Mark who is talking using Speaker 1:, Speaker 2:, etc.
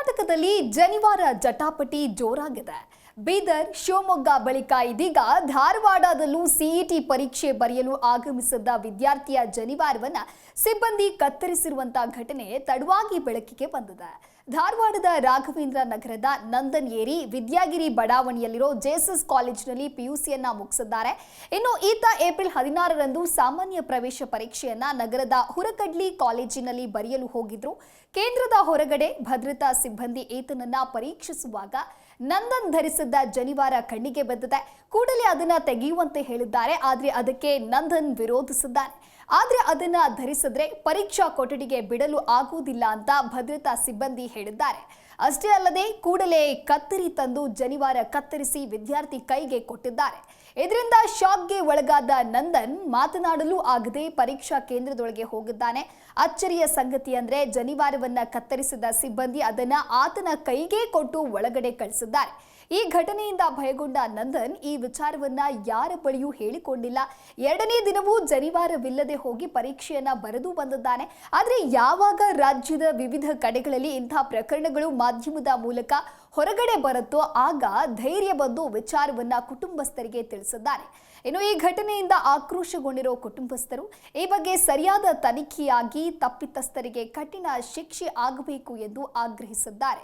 Speaker 1: ಕರ್ನಾಟಕದಲ್ಲಿ ಜನಿವಾರ ಜಟಾಪಟಿ ಜೋರಾಗಿದೆ. ಬೀದರ್, ಶಿವಮೊಗ್ಗ ಬಳಿಕ ಇದೀಗ ಧಾರವಾಡದಲ್ಲೂ ಸಿಇಟಿ ಪರೀಕ್ಷೆ ಬರೆಯಲು ಆಗಮಿಸಿದ್ದ ವಿದ್ಯಾರ್ಥಿಯ ಜನಿವಾರವನ್ನ ಸಿಬ್ಬಂದಿ ಕತ್ತರಿಸಿರುವಂತಹ ಘಟನೆ ತಡವಾಗಿ ಬೆಳಕಿಗೆ ಬಂದಿದೆ. ಧಾರವಾಡದ ರಾಘವೇಂದ್ರ ನಗರದ ನಂದನ್ ಏರಿ ವಿದ್ಯಾಗಿರಿ ಬಡಾವಣೆಯಲ್ಲಿರೋ ಜೆಎಸ್ಎಸ್ ಕಾಲೇಜಿನಲ್ಲಿ ಪಿಯುಸಿಯನ್ನ ಮುಗಿಸಿದ್ದಾರೆ. ಇನ್ನು ಈತ ಏಪ್ರಿಲ್ 16ರಂದು ಸಾಮಾನ್ಯ ಪ್ರವೇಶ ಪರೀಕ್ಷೆಯನ್ನ ನಗರದ ಹುರಕಡ್ಲಿ ಕಾಲೇಜಿನಲ್ಲಿ ಬರೆಯಲು ಹೋಗಿದ್ರು. ಕೇಂದ್ರದ ಹೊರಗಡೆ ಭದ್ರತಾ ಸಿಬ್ಬಂದಿ ಈತನನ್ನ ಪರೀಕ್ಷಿಸುವಾಗ ನಂದನ್ ಧರಿಸಿದ್ದ ಜನಿವಾರ ಕಣ್ಣಿಗೆ ಬಿದ್ದಿದೆ. ಕೂಡಲೇ ಅದನ್ನ ತೆಗೆಯುವಂತೆ ಹೇಳಿದ್ದಾರೆ. ಆದ್ರೆ ಅದಕ್ಕೆ ನಂದನ್ ವಿರೋಧಿಸಿದ್ದಾನೆ. ಆದ್ರೆ ಅದನ್ನ ಧರಿಸಿದ್ರೆ ಪರೀಕ್ಷಾ ಕೊಠಡಿಗೆ ಬಿಡಲು ಆಗುವುದಿಲ್ಲ ಅಂತ ಭದ್ರತಾ ಸಿಬ್ಬಂದಿ ಹೇಳಿದ್ದಾರೆ. ಅಷ್ಟೇ ಅಲ್ಲದೆ ಕೂಡಲೇ ಕತ್ತರಿ ತಂದು ಜನಿವಾರ ಕತ್ತರಿಸಿ ವಿದ್ಯಾರ್ಥಿ ಕೈಗೆ ಕೊಟ್ಟಿದ್ದಾರೆ. ಇದರಿಂದ ಶಾಕ್ಗೆ ಒಳಗಾದ ನಂದನ್ ಮಾತನಾಡಲು ಆಗದೆ ಪರೀಕ್ಷಾ ಕೇಂದ್ರದೊಳಗೆ ಹೋಗಿದ್ದಾನೆ. ಅಚ್ಚರಿಯ ಸಂಗತಿ ಅಂದ್ರೆ ಜನಿವಾರವನ್ನ ಕತ್ತರಿಸಿದ ಸಿಬ್ಬಂದಿ ಅದನ್ನ ಆತನ ಕೈಗೆ ಕೊಟ್ಟು ಒಳಗಡೆ ಕಳಿಸಿದ್ದಾರೆ. ಈ ಘಟನೆಯಿಂದ ಭಯಗೊಂಡ ನಂದನ್ ಈ ವಿಚಾರವನ್ನ ಯಾರ ಬಳಿಯೂ ಹೇಳಿಕೊಂಡಿಲ್ಲ. ಎರಡನೇ ದಿನವೂ ಜನಿವಾರವಿಲ್ಲದೆ ಹೋಗಿ ಪರೀಕ್ಷೆಯನ್ನ ಬರೆದು ಬಂದಿದ್ದಾನೆ. ಆದರೆ ಯಾವಾಗ ರಾಜ್ಯದ ವಿವಿಧ ಕಡೆಗಳಲ್ಲಿ ಇಂತಹ ಪ್ರಕರಣಗಳು ಮಾಧ್ಯಮದ ಮೂಲಕ ಹೊರಗಡೆ ಬರುತ್ತೋ ಆಗ ಧೈರ್ಯ ಬಂದು ವಿಚಾರವನ್ನ ಕುಟುಂಬಸ್ಥರಿಗೆ ತಿಳಿಸಿದ್ದಾರೆ. ಇನ್ನು ಈ ಘಟನೆಯಿಂದ ಆಕ್ರೋಶಗೊಂಡಿರೋ ಕುಟುಂಬಸ್ಥರು ಈ ಬಗ್ಗೆ ಸರಿಯಾದ ತನಿಖೆಯಾಗಿ ತಪ್ಪಿತಸ್ಥರಿಗೆ ಕಠಿಣ ಶಿಕ್ಷೆ ಆಗಬೇಕು ಎಂದು ಆಗ್ರಹಿಸಿದ್ದಾರೆ.